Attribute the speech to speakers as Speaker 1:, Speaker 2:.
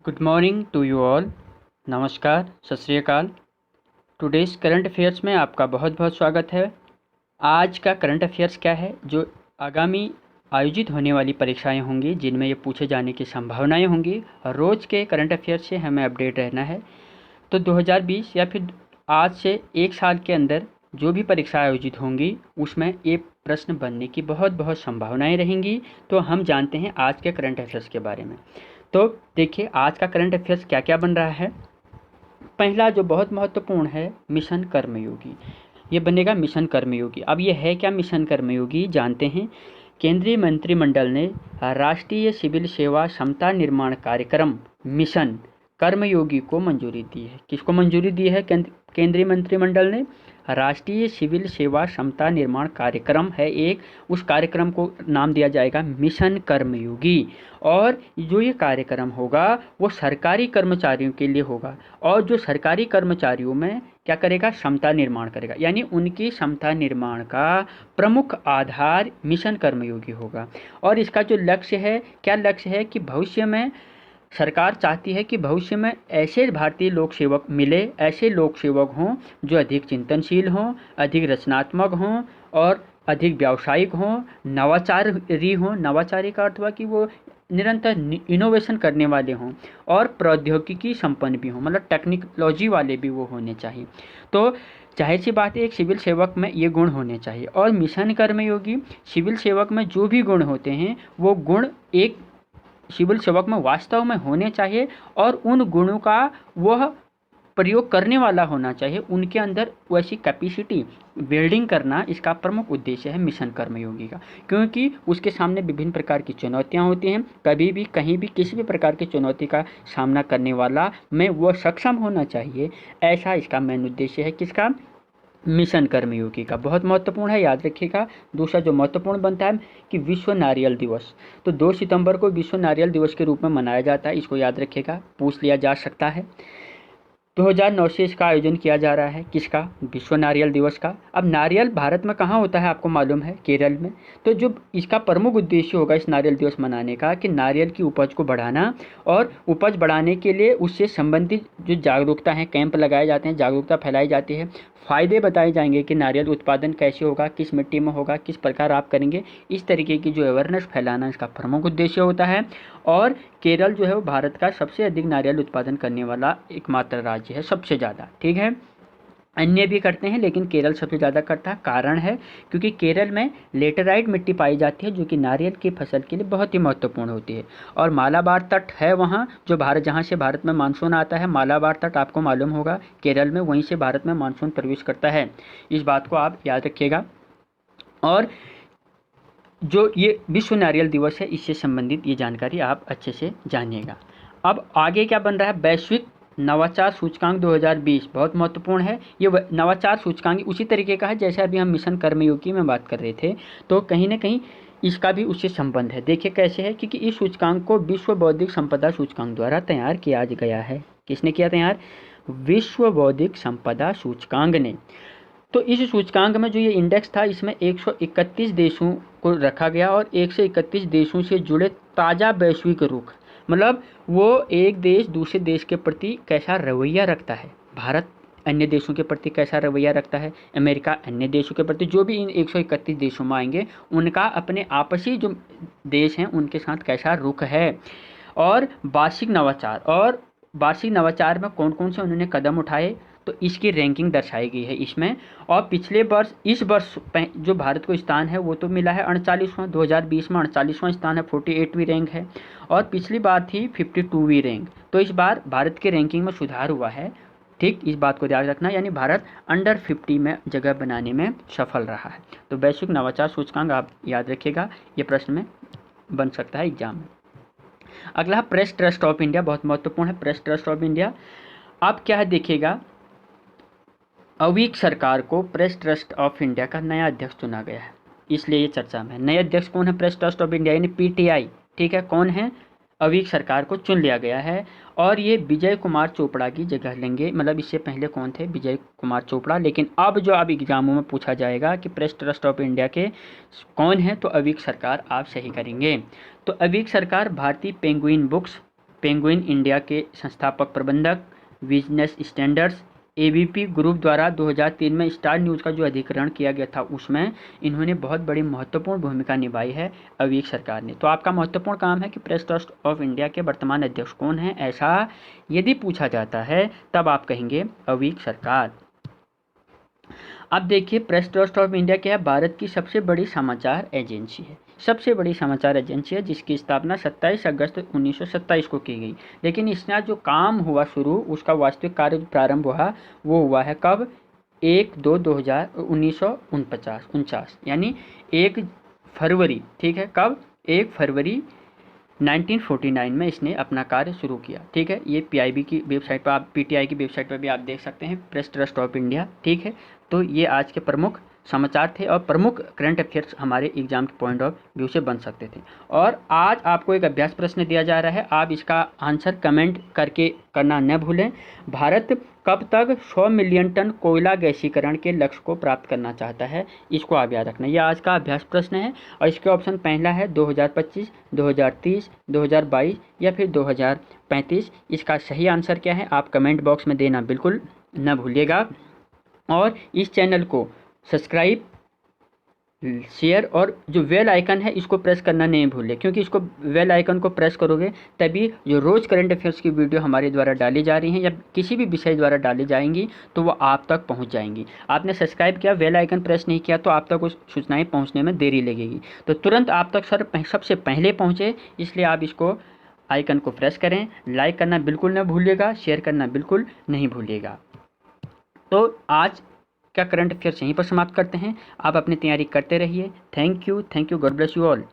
Speaker 1: Good morning to you all. नमस्कार, सत श्री अकाल। टुडेज़ करंट अफेयर्स में आपका बहुत बहुत स्वागत है। आज का करंट अफेयर्स क्या है, जो आगामी आयोजित होने वाली परीक्षाएं होंगी जिनमें ये पूछे जाने की संभावनाएं होंगी। रोज़ के करंट अफेयर्स से हमें अपडेट रहना है। तो 2020 या फिर आज से एक साल के अंदर जो भी परीक्षा आयोजित होंगी उसमें ये प्रश्न बनने की बहुत बहुत संभावनाएं रहेंगी। तो हम जानते हैं आज के करंट अफेयर्स के बारे में। तो देखिए आज का करंट अफेयर्स क्या क्या बन रहा है। पहला जो बहुत महत्वपूर्ण है, मिशन कर्मयोगी। ये बनेगा मिशन कर्मयोगी। अब ये है क्या मिशन कर्मयोगी, जानते हैं। केंद्रीय मंत्रिमंडल ने राष्ट्रीय सिविल सेवा क्षमता निर्माण कार्यक्रम मिशन कर्मयोगी को मंजूरी दी है। किसको मंजूरी दी है? केंद्रीय मंत्रिमंडल ने राष्ट्रीय सिविल सेवा क्षमता निर्माण कार्यक्रम है एक, उस कार्यक्रम को नाम दिया जाएगा मिशन कर्मयोगी। और जो ये कार्यक्रम होगा वो सरकारी कर्मचारियों के लिए होगा, और जो सरकारी कर्मचारियों में क्या करेगा? क्षमता निर्माण करेगा, यानी उनकी क्षमता निर्माण का प्रमुख आधार मिशन कर्मयोगी होगा। और इसका जो लक्ष्य है, क्या लक्ष्य है कि भविष्य में सरकार चाहती है कि भविष्य में ऐसे भारतीय लोक सेवक मिले, ऐसे लोक सेवक हों जो अधिक चिंतनशील हों, अधिक रचनात्मक हों और अधिक व्यावसायिक हों, नवाचारी हों। नवाचारी का अर्थ हुआ कि वो निरंतर इनोवेशन करने वाले हों और प्रौद्योगिकी संपन्न भी हों, मतलब टेक्नोलॉजी वाले भी वो होने चाहिए। तो जाहिर सी बात है एक सिविल सेवक में ये गुण होने चाहिए। और मिशन कर्मयोगी सिविल सेवक में जो भी गुण होते हैं वो गुण एक सिविल सेवक में वास्तव में होने चाहिए, और उन गुणों का वह प्रयोग करने वाला होना चाहिए। उनके अंदर वैसी कैपेसिटी बिल्डिंग करना इसका प्रमुख उद्देश्य है मिशन कर्मयोगी का। क्योंकि उसके सामने विभिन्न प्रकार की चुनौतियां होती हैं, कभी भी कहीं भी किसी भी प्रकार की चुनौती का सामना करने वाला में वह सक्षम होना चाहिए। ऐसा इसका मेन उद्देश्य है। किसका? मिशन कर्मयोगी का। बहुत महत्वपूर्ण है, याद रखिएगा। दूसरा जो महत्वपूर्ण बनता है कि विश्व नारियल दिवस, तो 2 सितंबर को विश्व नारियल दिवस के रूप में मनाया जाता है। इसको याद रखिएगा, पूछ लिया जा सकता है। 2009 से इसका आयोजन किया जा रहा है। किसका? विश्व नारियल दिवस का। अब नारियल भारत में कहाँ होता है आपको मालूम है? केरल में। तो जो इसका प्रमुख उद्देश्य होगा इस नारियल दिवस मनाने का कि नारियल की उपज को बढ़ाना, और उपज बढ़ाने के लिए उससे संबंधित जो जागरूकता है, कैंप लगाए जाते हैं, जागरूकता फैलाई जाती है, फ़ायदे बताए जाएंगे कि नारियल उत्पादन कैसे होगा, किस मिट्टी में होगा, किस प्रकार आप करेंगे। इस तरीके की जो अवेयरनेस फैलाना इसका प्रमुख उद्देश्य होता है। और केरल जो है वो भारत का सबसे अधिक नारियल उत्पादन करने वाला एकमात्र राज्य है, सबसे ज़्यादा। ठीक है, अन्य भी करते हैं लेकिन केरल सबसे ज़्यादा करता है। कारण है क्योंकि केरल में लेटेराइट मिट्टी पाई जाती है जो कि नारियल की फसल के लिए बहुत ही महत्वपूर्ण होती है। और मालाबार तट है वहाँ, जो जहाँ से भारत में मानसून आता है। मालाबार तट आपको मालूम होगा केरल में, वहीं से भारत में मानसून प्रवेश करता है। इस बात को आप याद रखिएगा। और जो ये विश्व नारियल दिवस है इससे संबंधित ये जानकारी आप अच्छे से जानिएगा। अब आगे क्या बन रहा है? वैश्विक नवाचार सूचकांक 2020 बहुत महत्वपूर्ण है। ये नवाचार सूचकांक उसी तरीके का है जैसे अभी हम मिशन कर्मयोगी में बात कर रहे थे, तो कहीं ना कहीं इसका भी उससे संबंध है। देखिए कैसे है, क्योंकि इस सूचकांक को विश्व बौद्धिक संपदा सूचकांक द्वारा तैयार किया गया है। किसने किया तैयार? विश्व बौद्धिक संपदा सूचकांक ने। तो इस सूचकांक में जो ये इंडेक्स था इसमें 131 देशों को रखा गया, और 131 देशों से जुड़े ताज़ा वैश्विक रुख, मतलब वो एक देश दूसरे देश के प्रति कैसा रवैया रखता है, भारत अन्य देशों के प्रति कैसा रवैया रखता है, अमेरिका अन्य देशों के प्रति, जो भी इन 131 देशों में आएंगे उनका अपने आपसी जो देश हैं उनके साथ कैसा रुख है। और वार्षिक नवाचार में कौन कौन से उन्होंने कदम उठाए, तो इसकी रैंकिंग दर्शाई गई है इसमें। और पिछले वर्ष, इस वर्ष जो भारत को स्थान है वो तो मिला है 48वां, 2020 में 48वां स्थान है, 48वीं रैंक है। और पिछली बार थी 52वीं रैंक। तो इस बार भारत के रैंकिंग में सुधार हुआ है। ठीक, इस बात को ध्यान रखना, यानी भारत अंडर 50 में जगह बनाने में सफल रहा है। तो वैश्विक नवाचार सूचकांक आप याद रखिएगा, ये प्रश्न में बन सकता है एग्जाम में। अगला प्रेस ट्रस्ट ऑफ इंडिया, बहुत महत्वपूर्ण है प्रेस ट्रस्ट ऑफ इंडिया। अब क्या है देखिएगा, अवीक सरकार को प्रेस ट्रस्ट ऑफ इंडिया का नया अध्यक्ष चुना गया है, इसलिए ये चर्चा में है। नए अध्यक्ष कौन है? प्रेस ट्रस्ट ऑफ इंडिया यानी पीटीआई। ठीक है, कौन है? अवीक सरकार को चुन लिया गया है, और ये विजय कुमार चोपड़ा की जगह लेंगे। मतलब इससे पहले कौन थे? विजय कुमार चोपड़ा। लेकिन अब जो अब एग्जामों में पूछा जाएगा कि प्रेस ट्रस्ट ऑफ इंडिया के कौन है, तो अवीक सरकार आप सही करेंगे। तो अवीक सरकार भारतीय पेंगुइन बुक्स पेंगुइन इंडिया के संस्थापक प्रबंधक, बिजनेस स्टैंडर्ड्स एबीपी ग्रुप द्वारा 2003 में स्टार न्यूज़ का जो अधिग्रहण किया गया था उसमें इन्होंने बहुत बड़ी महत्वपूर्ण भूमिका निभाई है अवीक सरकार ने। तो आपका महत्वपूर्ण काम है कि प्रेस ट्रस्ट ऑफ इंडिया के वर्तमान अध्यक्ष कौन हैं, ऐसा यदि पूछा जाता है तब आप कहेंगे अवीक सरकार। अब देखिए, प्रेस ट्रस्ट ऑफ इंडिया क्या है, भारत की सबसे बड़ी समाचार एजेंसी है, सबसे बड़ी समाचार एजेंसी है जिसकी स्थापना 27 अगस्त 1927 को की गई। लेकिन इसका जो काम हुआ शुरू, उसका वास्तविक कार्य प्रारंभ हुआ वो हुआ है कब, 1/2/1949 यानी 1 फरवरी, ठीक है, कब, 1 फरवरी 1949 में इसने अपना कार्य शुरू किया। ठीक है, ये पीआईबी की वेबसाइट पर, आप पीटीआई की वेबसाइट पर भी आप देख सकते हैं, प्रेस ट्रस्ट ऑफ इंडिया। ठीक है, तो ये आज के प्रमुख समाचार थे और प्रमुख करंट अफेयर्स हमारे एग्जाम के पॉइंट ऑफ व्यू से बन सकते थे। और आज आपको एक अभ्यास प्रश्न दिया जा रहा है, आप इसका आंसर कमेंट करके करना न भूलें। भारत कब तक 100 मिलियन टन कोयला गैसीकरण के लक्ष्य को प्राप्त करना चाहता है, इसको आप याद रखना। यह आज का अभ्यास प्रश्न है और इसके ऑप्शन पहला है 2025, 2030, 2022 या फिर 2035। इसका सही आंसर क्या है आप कमेंट बॉक्स में देना बिल्कुल न भूलिएगा। और इस चैनल को सब्सक्राइब, शेयर और जो बेल आइकन है इसको प्रेस करना नहीं भूलें, क्योंकि इसको बेल आइकन को प्रेस करोगे तभी जो रोज़ करंट अफेयर्स की वीडियो हमारे द्वारा डाली जा रही हैं या किसी भी विषय द्वारा डाली जाएंगी तो वो आप तक पहुंच जाएंगी। आपने सब्सक्राइब किया, बेल आइकन प्रेस नहीं किया तो आप तक उस सूचनाएं पहुंचने में देरी लगेगी। तो तुरंत आप तक सबसे पहले पहुँचे, इसलिए आप इसको आइकन को प्रेस करें। लाइक करना बिल्कुल न भूलिएगा, शेयर करना बिल्कुल नहीं भूलिएगा। तो आज का करंट अफेयर्स यहीं पर समाप्त करते हैं। आप अपनी तैयारी करते रहिए। Thank you, God bless you all.